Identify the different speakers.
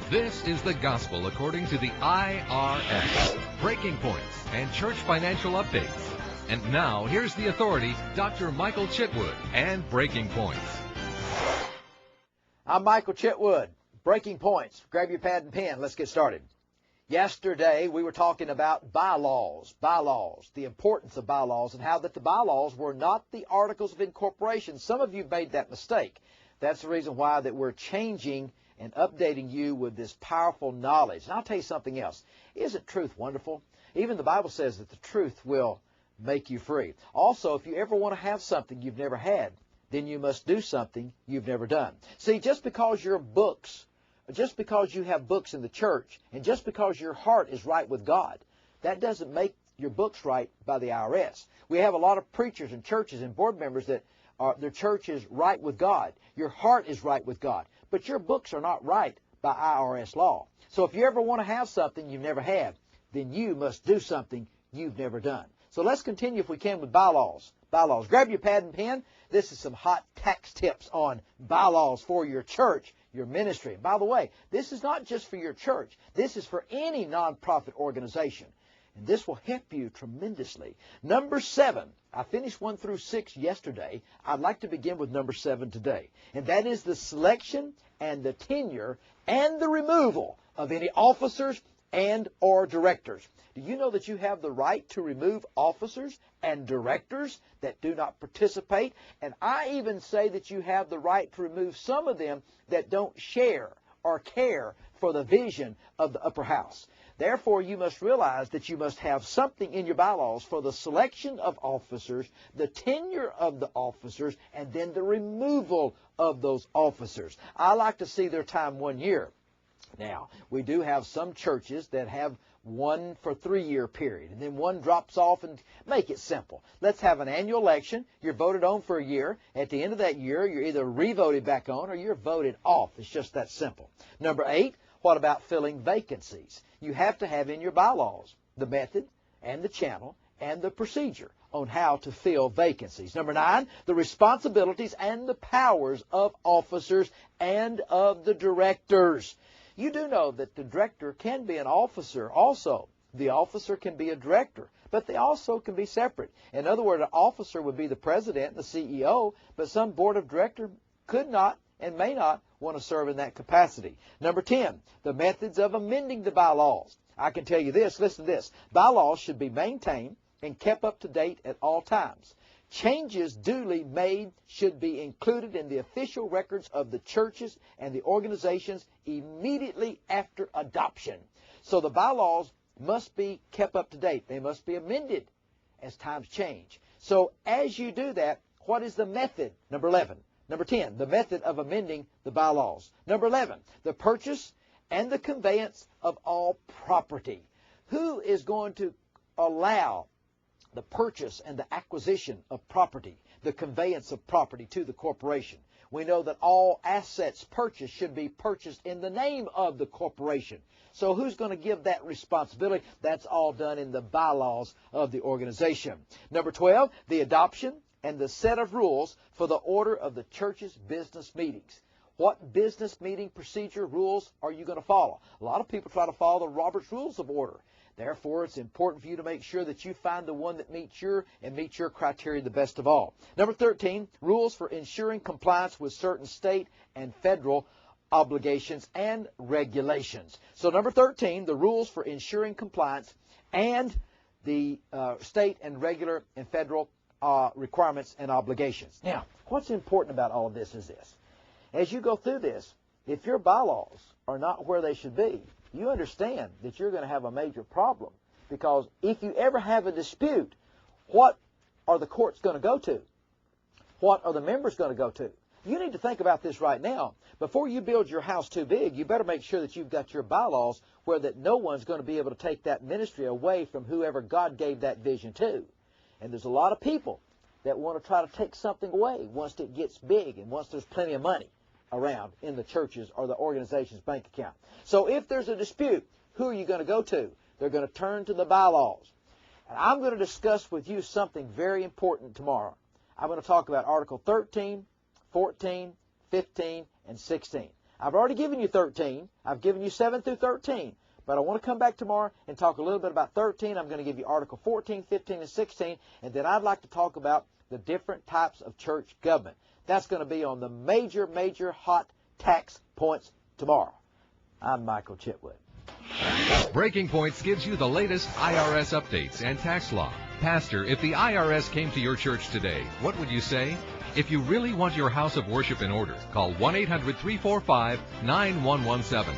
Speaker 1: This is the gospel according to the IRS, Breaking Points and Church Financial Updates. And now, here's the authority, Dr. Michael Chitwood and Breaking Points.
Speaker 2: I'm Michael Chitwood. Breaking Points. Grab your pad and pen. Let's get started. Yesterday, we were talking about bylaws, the importance of bylaws, and how that the bylaws were not the articles of incorporation. Some of you made that mistake. That's the reason why that we're changing and updating you with this powerful knowledge. And I'll tell you something else. Isn't truth wonderful? Even the Bible says that the truth will make you free. Also, if you ever want to have something you've never had, then you must do something you've never done. See, just because you have books in the church, and just because your heart is right with God, that doesn't make your books right by the IRS. We have a lot of preachers and churches and board members that their church is right with God. Your heart is right with God. But your books are not right by IRS law. So if you ever want to have something you've never had, then you must do something you've never done. So let's continue, if we can, with bylaws. Bylaws. Grab your pad and pen. This is some hot tax tips on bylaws for your church, your ministry. And by the way, this is not just for your church. This is for any nonprofit organization. And this will help you tremendously. Number 7. I finished 1 through 6 yesterday. I'd like to begin with number 7 today. And that is the selection and the tenure and the removal of any officers and or directors. Do you know that you have the right to remove officers and directors that do not participate? And I even say that you have the right to remove some of them that don't share or care for the vision of the upper house. Therefore, you must realize that you must have something in your bylaws for the selection of officers, the tenure of the officers, and then the removal of those officers. I like to see their time 1 year. Now, we do have some churches that have one for 3-year period, and then one drops off, and make it simple. Let's have an annual election. You're voted on for a year. At the end of that year, you're either re-voted back on or you're voted off. It's just that simple. Number 8, what about filling vacancies? You have to have in your bylaws the method and the channel and the procedure on how to fill vacancies. Number 9, the responsibilities and the powers of officers and of the directors. You do know that the director can be an officer also. The officer can be a director, but they also can be separate. In other words, an officer would be the president and the CEO, but some board of director could not and may not want to serve in that capacity. Number 10, the methods of amending the bylaws. I can tell you this, listen to this. Bylaws should be maintained and kept up to date at all times. Changes duly made should be included in the official records of the churches and the organizations immediately after adoption. So the bylaws must be kept up to date. They must be amended as times change. So as you do that, what is the method? Number 11. Number 10, the method of amending the bylaws. Number 11, the purchase and the conveyance of all property. Who is going to allow the purchase and the acquisition of property, the conveyance of property to the corporation? We know that all assets purchased should be purchased in the name of the corporation. So who's going to give that responsibility? That's all done in the bylaws of the organization. Number 12, the adoption and the set of rules for the order of the church's business meetings. What business meeting procedure rules are you going to follow? A lot of people try to follow the Robert's Rules of Order. Therefore, it's important for you to make sure that you find the one that meets your criteria the best of all. Number 13, rules for ensuring compliance with certain state and federal obligations and regulations. So number 13, the rules for ensuring compliance and the state and regular and federal requirements and obligations. Now, what's important about all of this is this. As you go through this, if your bylaws are not where they should be, you understand that you're going to have a major problem, because if you ever have a dispute, what are the courts going to go to? What are the members going to go to? You need to think about this right now. Before you build your house too big, you better make sure that you've got your bylaws where that no one's going to be able to take that ministry away from whoever God gave that vision to. And there's a lot of people that want to try to take something away once it gets big and once there's plenty of money around in the churches or the organization's bank account. So if there's a dispute, who are you going to go to? They're going to turn to the bylaws. And I'm going to discuss with you something very important tomorrow. I'm going to talk about Article 13, 14, 15, and 16. I've already given you 13. I've given you 7 through 13. But I want to come back tomorrow and talk a little bit about 13. I'm going to give you Article 14, 15, and 16. And then I'd like to talk about the different types of church government. That's going to be on the major hot tax points tomorrow. I'm Michael Chitwood.
Speaker 1: Breaking Points gives you the latest IRS updates and tax law. Pastor, if the IRS came to your church today, what would you say? If you really want your house of worship in order, call 1-800-345-9117.